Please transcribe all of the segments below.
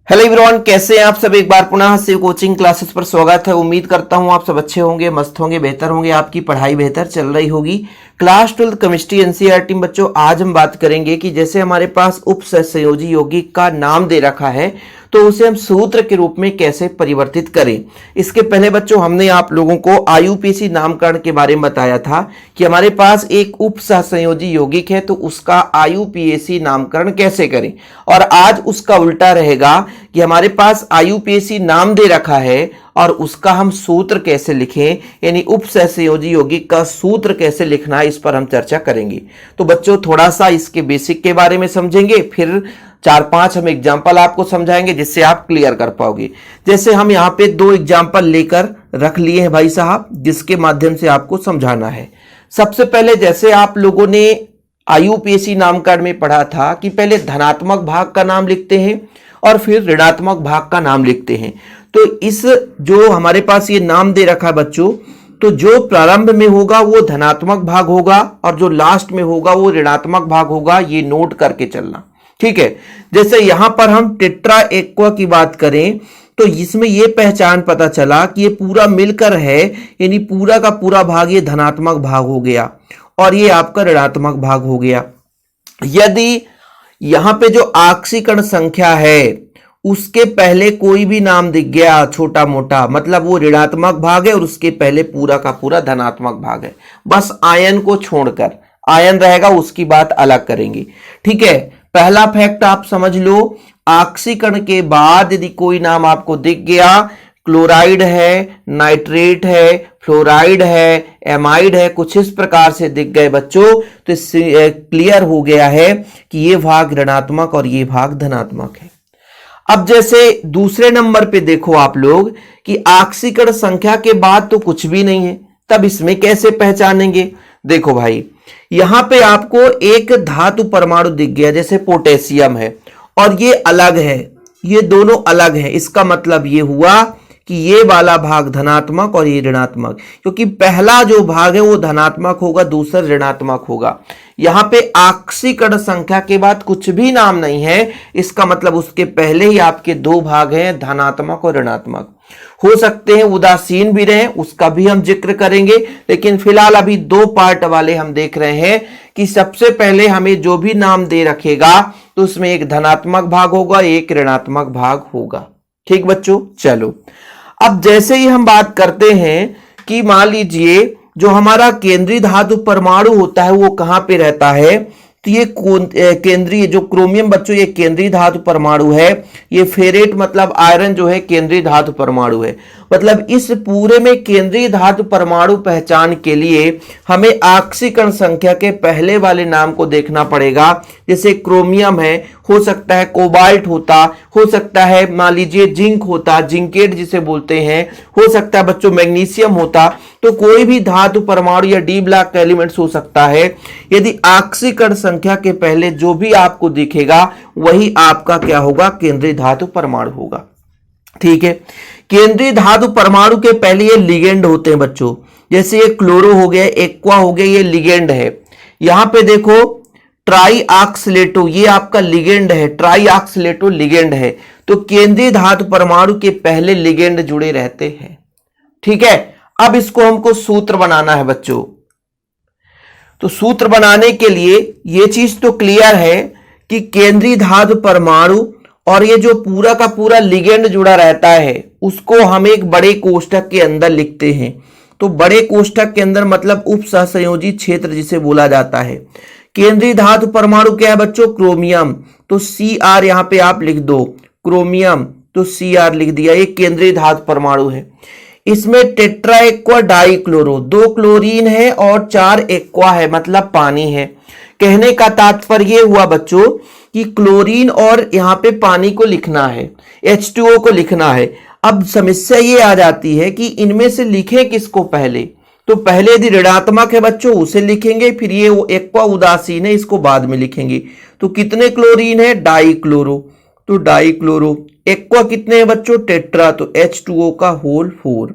Hello everyone, कैसे हैं आप सब। एक बार पुनः शिव कोचिंग क्लासेस पर स्वागत है। उम्मीद करता हूं आप सब अच्छे होंगे, मस्त होंगे, बेहतर होंगे, आपकी पढ़ाई बेहतर चल रही होगी। क्लास 12 केमिस्ट्री एनसीईआरटी में बच्चों आज हम बात करेंगे कि जैसे हमारे पास उपसहसंयोजी यौगिक का नाम दे रखा है तो उसे हम सूत्र के रूप में कैसे परिवर्तित करें। इसके पहले बच्चों हमने आप लोगों को आईयूपीएसी नामकरण के बारे में बताया था कि हमारे पास एक उपसहसंयोजी यौगिक है तो उसका आईयूपीएसी नामकरण कैसे करें, और आज उसका उल्टा रहेगा कि हमारे पास आईयूपीएसी नाम दे रखा है और उसका हम सूत्र कैसे लिखें, यानी उपसहसंयोजी यौगिक का सूत्र कैसे लिखना है, इस पर हम चर्चा करेंगे। तो बच्चों थोड़ा सा इसके बेसिक के बारे में समझेंगे, फिर 4-5 हम एग्जाम्पल आपको समझाएंगे जिससे आप क्लियर कर पाओगे। जैसे हम यहाँ पे 2 एग्जाम्पल लेकर रख लिए हैं भाई साहब, जिसके माध्यम से आपको समझाना है। सबसे पहले जैसे आप लोगों ने आईयूपीएसी नामकरण में पढ़ा था कि पहले धनात्मक भाग का नाम लिखते हैं और फिर ऋणात्मक भाग का नाम लिखते हैं। तो इस जो हमारे पास ये नाम दे रखा है बच्चों, तो जो प्रारंभ में होगा वो धनात्मक भाग होगा और जो लास्ट में होगा वो ऋणात्मक भाग होगा। ये नोट करके चलना, ठीक है। जैसे यहां पर हम टेट्रा एक्वा की बात करें तो इसमें ये पहचान पता चला कि ये पूरा मिलकर है, यानी पूरा का पूरा भाग ये धनात्मक भाग हो गया और ये आपका ऋणात्मक भाग हो गया। यदि यहां पे जो ऑक्सीकरण संख्या है उसके पहले कोई भी नाम दिख गया छोटा मोटा, मतलब वो ऋणात्मक भाग है और उसके पहले पूरा का पूरा धनात्मक भाग है। बस आयन को छोड़कर, आयन रहेगा उसकी बात अलग करेंगे, ठीक है। पहला फैक्ट आप समझ लो, ऑक्सीकरण के बाद यदि कोई नाम आपको दिख गया, क्लोराइड है, नाइट्रेट है, फ्लोराइड है, एमाइड है, कुछ इस प्रकार से दिख गए बच्चों, तो इससे क्लियर हो गया है कि ये भाग ऋणात्मक और ये भाग धनात्मक है। अब जैसे दूसरे नंबर पे देखो आप लोग कि ऑक्सीकरण संख्या के बाद तो कुछ भी नहीं है, तब इसमें कैसे पहचानेंगे। देखो भाई, यहां पे आपको एक धातु परमाणु दिख गया, जैसे पोटेशियम है और ये अलग है, ये दोनों अलग है। इसका मतलब ये हुआ कि ये वाला भाग धनात्मक और ये ऋणात्मक, क्योंकि पहला जो भाग है वो धनात्मक होगा, दूसरा ऋणात्मक होगा। यहां पे ऑक्सीकरण संख्या के बाद कुछ भी नाम नहीं है, इसका मतलब उसके पहले ही आपके 2 भाग हैं, धनात्मक और ऋणात्मक। हो सकते हैं उदासीन भी रहे, उसका भी हम जिक्र करेंगे, लेकिन फिलहाल अभी 2 पार्ट वाले हम देख रहे हैं कि सबसे पहले हमें जो भी नाम दे रखेगा तो उसमें एक धनात्मक भाग होगा, एक ऋणात्मक भाग होगा। ठीक बच्चों, चलो अब जैसे ही हम बात करते हैं कि मान लीजिए जो हमारा केंद्रीय धातु परमाणु होता है वो कहां पे रहता है, तो ये केंद्रीय जो क्रोमियम बच्चों ये केंद्रीय धातु परमाणु है, ये फेरेट मतलब आयरन जो है केंद्रीय धातु परमाणु है। मतलब इस पूरे में केंद्रीय धातु परमाणु पहचान के लिए हमें ऑक्सीकरण संख्या के पहले वाले नाम को देखना पड़ेगा। जैसे क्रोमियम है, हो सकता है कोबाल्ट होता, हो सकता है मान लीजिए जिंक होता, जिंकेट जिसे बोलते हैं, हो सकता है बच्चों मैग्नीशियम होता। तो कोई भी धातु परमाणु या डी ब्लॉक एलिमेंट्स हो सकता है। यदि ऑक्सीकरण संख्या के पहले जो भी आपको दिखेगा वही आपका क्या होगा, केंद्रीय धातु परमाणु होगा। ठीक है, केंद्रीय धातु परमाणु के पहले ये लिगेंड होते हैं बच्चों, जैसे ये क्लोरो हो गया, एक्वा हो गया, ये लिगेंड है। यहां पे देखो ट्राई ऑक्सलेटो, ये आपका लिगेंड है, ट्राई ऑक्सलेटो लिगेंड है। तो केंद्रीय धातु परमाणु के पहले लिगेंड जुड़े रहते हैं। ठीक है, अब इसको हमको सूत्र बनाना है बच्चों। तो सूत्र बनाने के लिए ये चीज तो क्लियर है कि केंद्रीय धातु परमाणु और ये जो पूरा का पूरा लिगेंड जुड़ा रहता है उसको हम एक बड़े कोष्ठक के अंदर लिखते हैं। तो बड़े कोष्ठक के अंदर मतलब उपसहसंयोजी क्षेत्र जिसे बोला जाता है। केंद्रीय धातु परमाणु क्या है बच्चों, क्रोमियम, तो Cr यहां पे आप लिख दो, क्रोमियम तो Cr लिख दिया, ये केंद्रीय धातु परमाणु है। इसमें tetra aqua die chloro, 2 chlorine है और 4 एक्वा है, मतलब पानी है। कहने का तात्पर्य हुआ बच्चों कि क्लोरीन और यहां पे पानी को लिखना है, H2O को लिखना है। अब समस्या ये आ जाती है कि इनमें से लिखें किसको पहले। तो पहले यदि ऋणात्मक है बच्चों उसे लिखेंगे, फिर ये एक्वा उदासीन है इसको बाद में लिखेंगे। तो कितने क्लोरीन है, डाई क्लोरो, तो डाई क्लोरो। एक्वा कितने हैं बच्चों, टेट्रा, तो H2O का होल 4।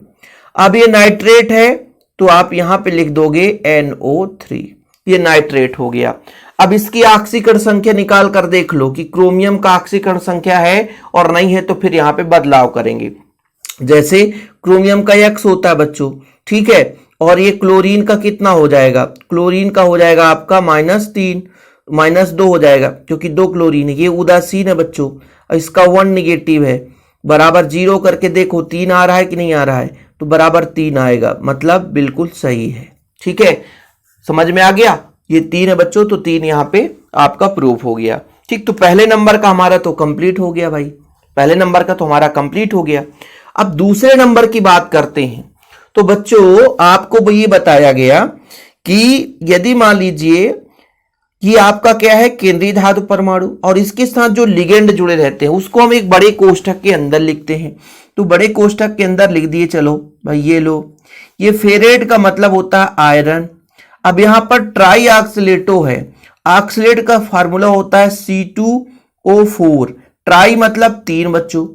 अब ये नाइट्रेट है तो आप यहां पे लिख दोगे NO3, ये नाइट्रेट हो गया। अब इसकी ऑक्सीकरण संख्या निकाल कर देख लो कि क्रोमियम का ऑक्सीकरण संख्या है और नहीं है, तो फिर यहां पे बदलाव करेंगे। जैसे क्रोमियम का x होता है बच्चों, ठीक है, और ये क्लोरीन का कितना हो जाएगा, क्लोरीन का हो जाएगा आपका -3, -2 हो जाएगा क्योंकि 2 क्लोरीन है। ये उदासीन है बच्चों, इसका 1 निगेटिव है, बराबर 0 करके देखो 3 आ रहा है कि नहीं आ रहा है, तो बराबर 3 आएगा, मतलब बिल्कुल सही है। ठीक है, समझ में आ गया, ये 3 है बच्चों, तो 3 यहां पे आपका प्रूफ हो गया। ठीक, तो पहले नंबर का हमारा तो कंप्लीट हो गया भाई, पहले नंबर का तो हमारा कंप्लीट हो गया। अब दूसरे नंबर की बात करते हैं। तो बच्चों आपको ये बताया गया कि यदि मान लीजिए कि आपका क्या है केंद्रीय धातु परमाणु, और इसके साथ जो लिगेंड जुड़े रहते हैं उसको हम एक बड़े कोष्ठक के अंदर लिखते हैं। तो बड़े कोष्ठक के अंदर लिख दिए, चलो भाई ये लो, ये फेरेट का मतलब होता है आयरन। अब यहां पर ट्राई ऑक्सीलेटो है, ऑक्सीलेट का फार्मूला होता है C2O4, ट्राई मतलब 3 बच्चों।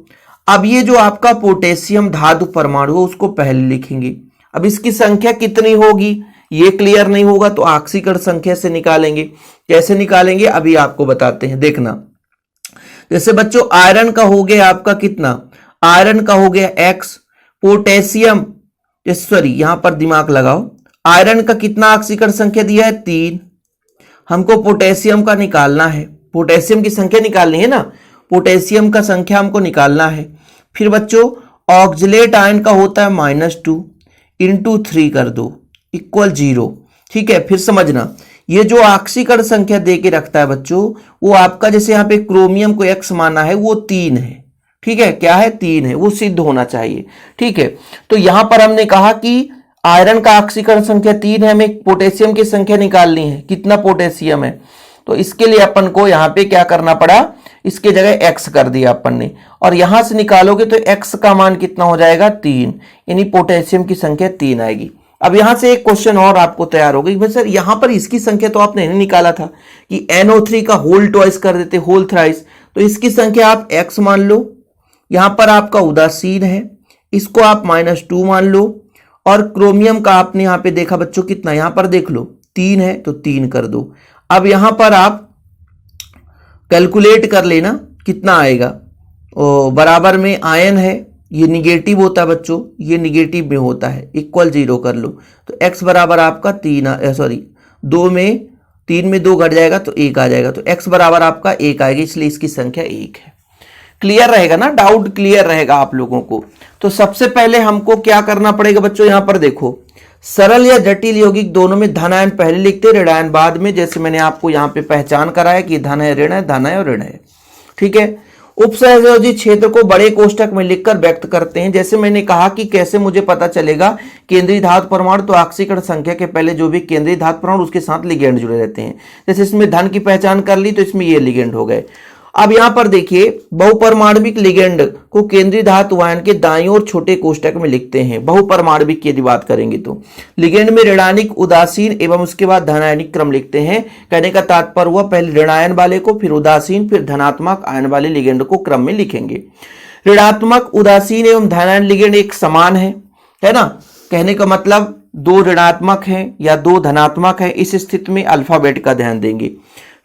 अब ये जो आपका पोटेशियम धातु परमाणु है उसको पहले लिखेंगे। अब इसकी संख्या कितनी होगी ये क्लियर नहीं होगा तो ऑक्सीकरण संख्या से निकालेंगे। कैसे निकालेंगे अभी आपको बताते हैं, देखना। जैसे बच्चों आयरन का हो गया आपका कितना, आयरन का हो गया x, पोटेशियम, सॉरी यहां पर दिमाग लगाओ, आयरन का कितना ऑक्सीकरण संख्या दिया है 3, हमको पोटेशियम का निकालना है, पोटेशियम की संख्या निकालनी है ना, पोटेशियम का संख्या हमको निकालना है। फिर बच्चों ऑक्सलेट आयन का होता है -2 इंटू 3 कर दो इक्वल 0। ठीक है, फिर समझना ये जो ऑक्सीकरण संख्या दे के रखता है बच्चों वो आपका, जैसे यहाँ पे क्रोमियम को x माना है वो 3 है। ठीक है, क्या है 3 है, वो सिद्ध होना चाहिए। ठीक है, तो यहां पर हमने कहा कि आयरन का ऑक्सीकरण संख्या 3 है, हमें पोटेशियम की संख्या निकालनी है, कितना पोटेशियम है, तो इसके लिए अपन को यहाँ पे क्या करना पड़ा, इसके जगह x कर दिया अपन ने, और यहां से निकालोगे तो x का मान कितना हो जाएगा 3, यानी पोटेशियम की संख्या 3 आएगी। अब यहां से एक क्वेश्चन और आपको तैयार हो गई, भाई सर यहां पर इसकी संख्या तो आपने नहीं निकाला था कि NO3 का होल ट्वाइस कर देते, होल थ्राइस, तो इसकी संख्या आप x मान लो, यहां पर आपका उदासीन है इसको आप -2 मान लो, और क्रोमियम का आपने यहां पे देखा बच्चों कितना, यहां पर देख लो 3 है तो 3 कर दो। अब यहां पर आप कैलकुलेट कर लेना कितना आएगा, बराबर में आयन है, ये निगेटिव होता है बच्चों, ये निगेटिव में होता है, इक्वल 0 कर लो, तो x बराबर आपका 2 में 3 में 2 घट जाएगा तो 1 आ जाएगा, तो x बराबर आपका 1 आएगा, इसलिए इसकी संख्या 1 है। क्लियर रहेगा ना, डाउट क्लियर रहेगा आप लोगों को। तो सबसे पहले हमको क्या करना पड़ेगा बच्चों, यहां पर देखो सरल या जटिल यौगिक दोनों में धन आयन पहले लिखते हैं, ऋण आयन बाद में, जैसे मैंने आपको यहां पे पहचान कराया कि धन है ऋण है, धन है और ऋण है। ठीक है, उपसहयोजी क्षेत्र को बड़े कोष्ठक में लिखकर व्यक्त करते हैं। जैसे मैंने कहा कि कैसे मुझे पता चलेगा केंद्रीय धातु परमाणु, तो ऑक्सीकरण संख्या के पहले जो भी केंद्रीय धातु परमाणु उसके साथ लिगेंड जुड़े रहते हैं। जैसे इसमें धन की पहचान कर ली तो इसमें ये लिगेंड हो गए। अब यहां पर देखिए बहुपरमाणविक लिगेंड को केंद्रीय धातु आयन के दाईं ओर छोटे कोष्ठक में लिखते हैं। बहुपरमाणविक की यदि बात करेंगे तो लिगेंड में ऋणायनिक, उदासीन एवं उसके बाद धनायनिक क्रम लिखते हैं। कहने का तात्पर्य हुआ पहले ऋणायन वाले को, फिर उदासीन, फिर धनात्मक आयन वाले लिगेंड को क्रम में लिखेंगे। ऋणात्मक, उदासीन एवं धनायन लिगेंड एक समान है ना। कहने का मतलब 2 ऋणात्मक हैं या 2 धनात्मक है, इस स्थिति में अल्फाबेट का ध्यान देंगे।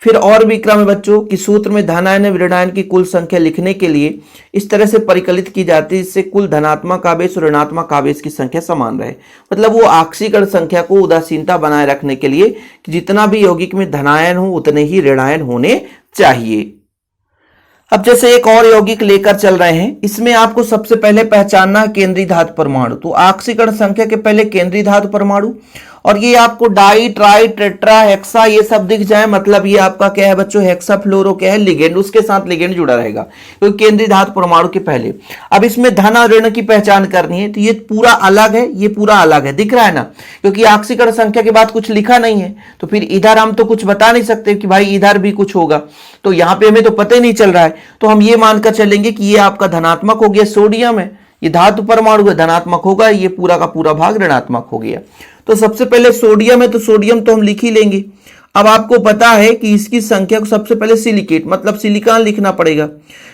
फिर और भी क्रम है बच्चों कि सूत्र में धनायन एवं ऋणायन की कुल संख्या लिखने के लिए इस तरह से परिकलित की जाती है जिससे कुल धनात्मक आवेश और ऋणात्मक आवेश की संख्या समान रहे। मतलब वो ऑक्सीकरण संख्या को उदासीनता बनाए रखने के लिए कि जितना भी यौगिक में धनायन हो उतने ही ऋणायन होने चाहिए। अब जैसे एक और यौगिक लेकर चल रहे हैं, इसमें आपको सबसे पहले पहचानना है केंद्रीय धातु परमाणु। तो ऑक्सीकरण संख्या के पहले केंद्रीय धातु परमाणु, और ये आपको डाई, ट्राई, टेट्रा, हेक्सा ये सब दिख जाए, मतलब ये आपका क्या है बच्चों, हेक्सा फ्लोरो क्या है, लिगेंड, उसके साथ लिगेंड जुड़ा रहेगा क्योंकि तो केंद्रीय धातु परमाणु के पहले। अब इसमें धन और ऋण की पहचान करनी है, तो ये पूरा अलग है, ये पूरा अलग है, दिख रहा है ना, क्योंकि ऑक्सीकरण संख्या के बाद कुछ लिखा नहीं है, तो फिर इधर हम तो कुछ बता नहीं सकते कि भाई इधर भी कुछ होगा, तो यहां पे हमें तो पता ही नहीं चल रहा है, तो हम ये मानकर चलेंगे कि ये आपका धनात्मक हो गया, सोडियम है, ये धातु परमाणु है, धनात्मक होगा, ये पूरा का पूरा भाग ऋणात्मक हो गया। तो सबसे पहले सोडियम है, तो सोडियम तो हम लिख ही लेंगे। अब आपको पता है कि इसकी संख्या को सबसे पहले सिलिकेट मतलब सिलिकॉन लिखना पड़ेगा।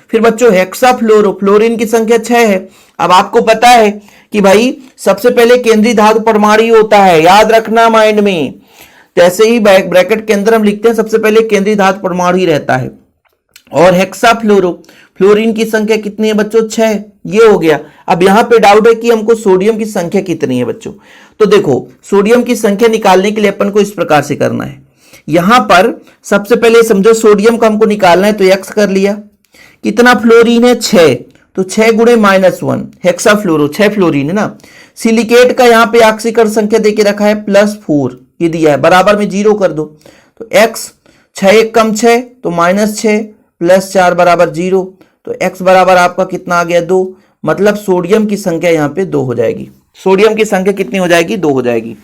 फिर बच्चों हेक्सा फ्लोरो, फ्लोरीन की संख्या 6 है। अब आपको पता है कि भाई सबसे पहले केंद्रीय धातु परमाणु होता है, याद रखना माइंड में, जैसे ही ब्रैकेट के अंदर हम लिखते हैं सबसे पहले केंद्रीय धातु परमाणु ही रहता है। और हेक्साफ्लोरो, फ्लोरीन की संख्या कितनी है बच्चों? 6। ये हो गया। अब यहां पे डाउट है कि हमको सोडियम की संख्या कितनी है बच्चों। तो देखो सोडियम की संख्या निकालने के लिए अपन को इस प्रकार से करना है। यहां पर सबसे पहले समझो सोडियम का हमको निकालना है तो x कर लिया। कितना फ्लोरीन है? 6, तो 6 गुणे -1 हेक्साफ्लोरो, 6 फ्लोरीन है ना। सिलिकेट का यहां पे ऑक्सीकरण संख्या देके रखा है +4, ये दिया है, बराबर में 0 कर दो। तो x 6 1 कम 6 तो -6 +4 बराबर 0, तो x बराबर आपका कितना आ गया? 2। मतलब सोडियम की संख्या यहाँ पे 2 हो जाएगी। सोडियम की संख्या कितनी हो जाएगी? 2 हो जाएगी।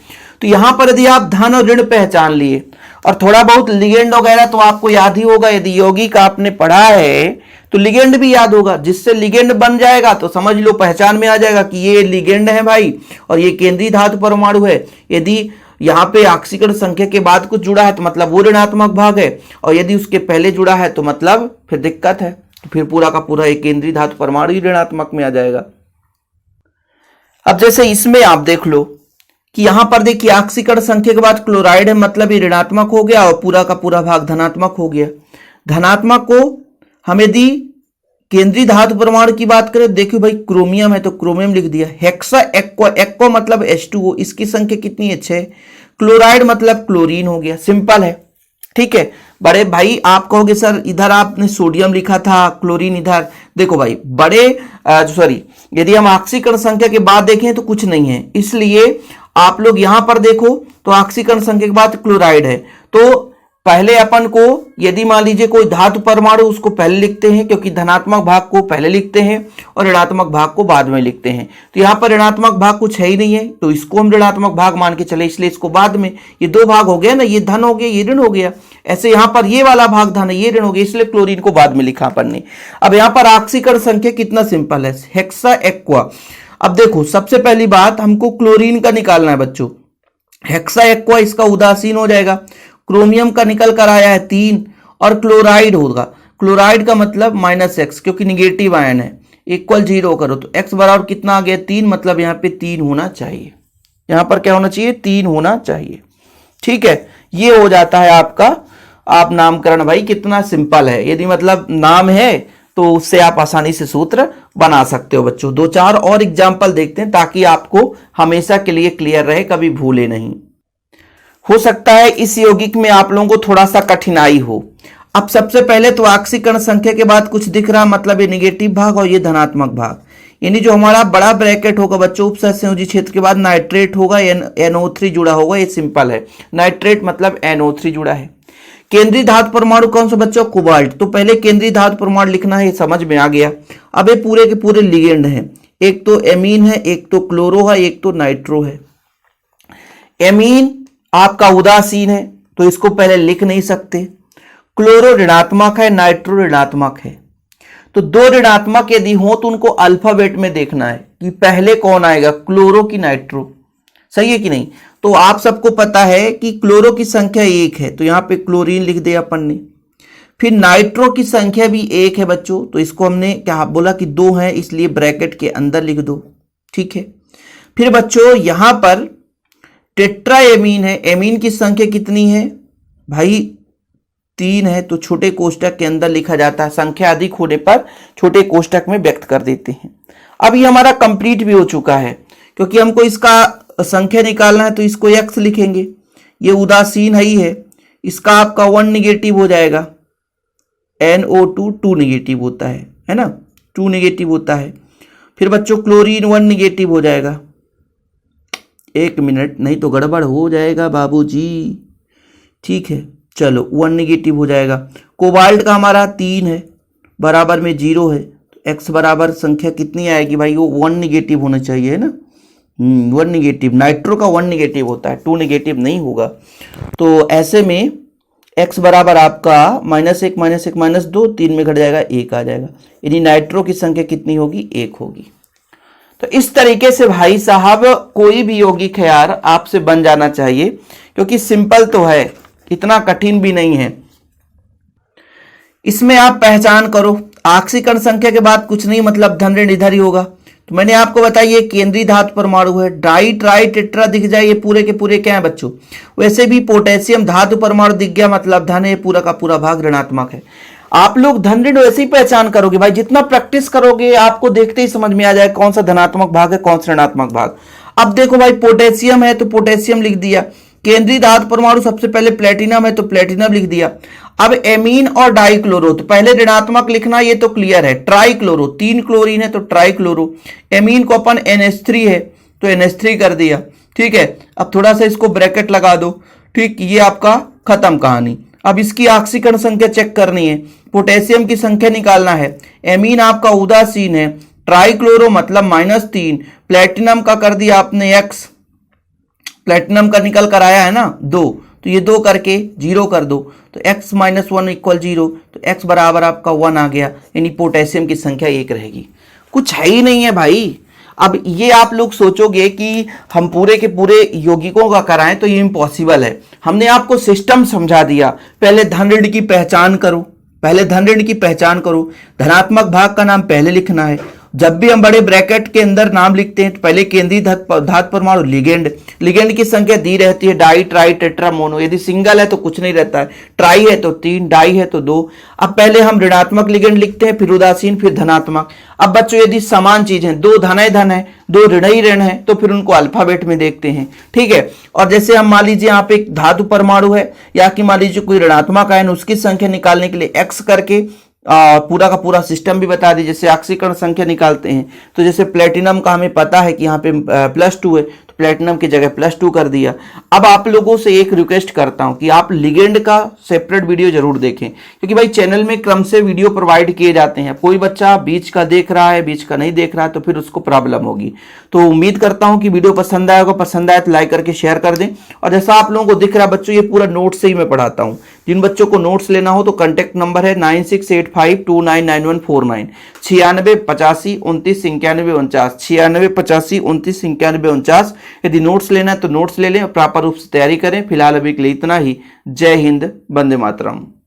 तो यहां पर यदि आप धन और ऋण पहचान लिए और थोड़ा बहुत लिगेंड वगैरह तो आपको याद ही होगा, यदि यौगिक आपने पढ़ा है तो लिगेंड भी याद होगा। जिससे लिगेंड बन जाएगा तो समझ लो पहचान में आ जाएगा कि ये लिगेंड है भाई और ये केंद्रीय धातु परमाणु है। यदि यहां पे ऑक्सीकरण संख्या के बाद कुछ जुड़ा है तो मतलब वो ऋणात्मक भाग है, और यदि उसके पहले जुड़ा है तो मतलब फिर दिक्कत है, तो फिर पूरा का पूरा एक केंद्रीय धातु परमाणु ही ऋणात्मक में आ जाएगा। अब जैसे इसमें आप देख लो कि यहां पर देखिए ऑक्सीकरण संख्या के बाद क्लोराइड है, मतलब ये ऋणात्मक हो गया और पूरा का पूरा भाग धनात्मक हो गया। धनात्मक को हम यदि केंद्रीय धातु परमाणु की बात करें, देखियो भाई क्रोमियम है तो क्रोमियम लिख दिया। हेक्सा एक्वा मतलब H2O, इसकी संख्या कितनी है? 6। क्लोराइड मतलब क्लोरीन हो गया। सिंपल है, ठीक है। बड़े भाई आप कहोगे सर इधर आपने सोडियम लिखा था, क्लोरीन इधर। देखो भाई यदि हम ऑक्सीकरण संख्या के बाद देखें तो कुछ नहीं है, इसलिए आप लोग यहां पर देखो तो ऑक्सीकरण संख्या के बाद क्लोराइड है, तो पहले अपन को यदि मान लीजिए कोई धातु परमाणु उसको पहले लिखते हैं, क्योंकि धनात्मक भाग को पहले लिखते हैं और ऋणात्मक भाग को बाद में लिखते हैं। तो यहाँ पर ऋणात्मक भाग कुछ है ही नहीं है तो इसको हम ऋणात्मक भाग मान के चले, इसलिए इसको बाद में। ये 2 भाग हो गया ना, ये धन हो गया ये ऋण हो गया। ऐसे यहाँ पर ये वाला भाग धन है ये ऋण हो गया, इसलिए क्लोरीन को बाद में लिखा अपन ने। अब यहाँ पर ऑक्सीकरण संख्या कितना सिंपल है, हेक्सा एक्वा। अब देखो सबसे पहली बात हमको क्लोरीन का निकालना है बच्चों। हेक्सा एक्वा इसका उदासीन हो जाएगा। क्रोमियम का निकल कर आया है 3 और क्लोराइड होगा। क्लोराइड का मतलब -x, क्योंकि निगेटिव आयन है, इक्वल 0 करो तो x बराबर कितना आ गया? 3, मतलब यहाँ पे 3 होना चाहिए। यहाँ पर क्या होना चाहिए? 3 होना चाहिए, ठीक है। ये हो जाता है आपका आप नामकरण। भाई कितना सिंपल है, यदि मतलब नाम है तो उससे आप आसानी से सूत्र बना सकते हो बच्चों। 2-4 और एग्जाम्पल देखते हैं ताकि आपको हमेशा के लिए क्लियर रहे, कभी भूले नहीं। हो सकता है इस यौगिक में आप लोगों को थोड़ा सा कठिनाई हो। अब सबसे पहले तो ऑक्सीकरण संख्या के बाद कुछ दिख रहा, मतलब ये निगेटिव भाग और ये धनात्मक भाग, यानी जो हमारा बड़ा ब्रैकेट होगा बच्चों उपसंयोजी क्षेत्र के बाद नाइट्रेट होगा, NO3 जुड़ा होगा। ये सिंपल है, नाइट्रेट मतलब NO3 जुड़ा है। केंद्रीय धातु परमाणु कौन सा बच्चों? कोबाल्ट। तो पहले केंद्रीय धातु परमाणु लिखना है, ये समझ में आ गया। अब ये पूरे के पूरे लिगेंड हैं, एक तो एमीन है, एक तो क्लोरो है, एक तो नाइट्रो है। एमीन आपका उदासीन है तो इसको पहले लिख नहीं सकते। क्लोरो ऋणात्मक है, नाइट्रो ऋणात्मक है। तो 2 ऋणात्मक यदि हो तो उनको अल्फाबेट में देखना है कि पहले कौन आएगा, क्लोरो की नाइट्रो। सही है कि नहीं? तो आप सबको पता है कि क्लोरो की संख्या 1 है तो यहां पे क्लोरीन लिख दिया अपन ने। फिर नाइट्रो की संख्या भी 1 है बच्चों, तो इसको हमने क्या बोला कि 2 है, इसलिए ब्रैकेट के अंदर लिख दो, ठीक है। फिर बच्चों यहां पर टेट्रा एमीन है, एमीन की संख्या कितनी है भाई? 3 है, तो छोटे कोष्टक के अंदर लिखा जाता है। संख्या अधिक होने पर छोटे कोष्टक में व्यक्त कर देते हैं। अब ये हमारा कंप्लीट भी हो चुका है, क्योंकि हमको इसका संख्या निकालना है तो इसको x लिखेंगे। ये उदासीन है ही है, इसका आपका 1 निगेटिव हो जाएगा। NO2 2 निगेटिव होता है ना, 2 निगेटिव होता है। फिर बच्चों क्लोरीन 1 निगेटिव हो जाएगा। 1 मिनट, नहीं तो गड़बड़ हो जाएगा बाबूजी, ठीक है। चलो 1 निगेटिव हो जाएगा। कोबाल्ट का हमारा 3 है, बराबर में 0 है, तो x बराबर संख्या कितनी आएगी भाई? वो 1 निगेटिव होना चाहिए, है ना। 1 निगेटिव। नाइट्रो का 1 निगेटिव होता है, 2 निगेटिव नहीं होगा। तो ऐसे में x बराबर आपका -1 -2 3 में घट जाएगा, 1 आ जाएगा। यानी नाइट्रो की संख्या कितनी होगी? 1 होगी। तो इस तरीके से भाई साहब कोई भी यौगिक है यार आपसे बन जाना चाहिए, क्योंकि सिंपल तो है, इतना कठिन भी नहीं है। इसमें आप पहचान करो, ऑक्सीकरण संख्या के बाद कुछ नहीं, मतलब धन ऋण इधर ही होगा। तो मैंने आपको बताया ये केंद्रीय धातु परमाणु है। डाई ट्राई टेट्रा दिख जाए ये पूरे के पूरे क्या है बच्चों। वैसे भी पोटेशियम धातु परमाणु दिख गया मतलब धन है, पूरा का पूरा भाग ऋणात्मक है। आप लोग धन ऋण वैसे ही पहचान करोगे भाई, जितना प्रैक्टिस करोगे आपको देखते ही समझ में आ जाए कौन सा धनात्मक भाग है कौन सा ऋणात्मक भाग। अब देखो भाई पोटेशियम है तो पोटेशियम लिख दिया, केंद्रीय धातु परमाणु सबसे पहले प्लेटिनम है तो प्लेटिनम लिख दिया। अब एमीन और डाइक्लोरो, तो पहले ऋणात्मक लिखना ये तो क्लियर है। ट्राइक्लोरो, 3 क्लोरीन है तो ट्राइक्लोरो। एमीन को अपन NH3 है तो NH3 कर दिया, ठीक है। अब थोड़ा सा इसको ब्रैकेट लगा दो, ठीक, ये आपका खत्म कहानी। अब इसकी ऑक्सीकरण संख्या चेक करनी है, पोटेशियम की संख्या निकालना है। एमीन आपका उदासीन है, ट्राइक्लोरो मतलब -3, प्लेटिनम का कर दिया आपने X, प्लेटिनम का निकल कर आया है ना 2, तो ये 2 करके 0 कर दो तो x - 1 = 0, तो x बराबर आपका 1 आ गया, यानी पोटेशियम की संख्या 1 रहेगी। कुछ है ही नहीं है भाई। अब ये आप लोग सोचोगे कि हम पूरे के पूरे यौगिकों का कराएं तो ये इम्पॉसिबल है। हमने आपको सिस्टम समझा दिया, पहले धन ऋण की पहचान करो, पहले धन ऋण की पहचान करो, धनात्मक भाग का नाम पहले लिखना है। जब भी हम बड़े ब्रैकेट के अंदर नाम लिखते हैं तो पहले केंद्रीय धातु परमाणु लिगेंड, लिगेंड की संख्या दी रहती है डाई ट्राई टेट्रा मोनो। यदि सिंगल है तो कुछ नहीं रहता है, ट्राई है तो 3, डाई है तो 2। अब पहले हम ऋणात्मक लिगेंड लिखते हैं, फिर उदासीन, फिर धनात्मक। अब बच्चों यदि समान चीज है, 2 धन है 2 ऋण ही ऋण है, तो फिर उनको अल्फाबेट में देखते हैं, ठीक है। और जैसे हम मान लीजिए यहाँ पे एक धातु परमाणु है या कि मान लीजिए कोई ऋणात्मक आयन, उसकी संख्या निकालने के लिए x करके पूरा का पूरा सिस्टम भी बता दी। जैसे ऑक्सीकरण संख्या निकालते हैं तो जैसे प्लेटिनम का हमें पता है कि यहाँ पे +2 है तो प्लेटिनम की जगह +2 कर दिया। अब आप लोगों से एक रिक्वेस्ट करता हूं कि आप लिगेंड का सेपरेट वीडियो जरूर देखें, क्योंकि भाई चैनल में क्रम से वीडियो प्रोवाइड किए जाते हैं। कोई बच्चा बीच का देख रहा है, बीच का नहीं देख रहा है, तो फिर उसको प्रॉब्लम होगी। तो उम्मीद करता हूं कि वीडियो पसंद आएगा, पसंद आए तो लाइक करके शेयर कर दें। और जैसा आप लोगों को दिख रहा है बच्चों, ये पूरा नोट से ही मैं पढ़ाता हूँ। जिन बच्चों को नोट्स लेना हो तो कॉन्टैक्ट नंबर है 9685299149, 9685 29 91 49, 9685 29 91 49। यदि नोट्स लेना है तो नोट्स ले लें और प्रॉपर रूप से तैयारी करें। फिलहाल अभी के लिए इतना ही। जय हिंद, वंदे मातरम।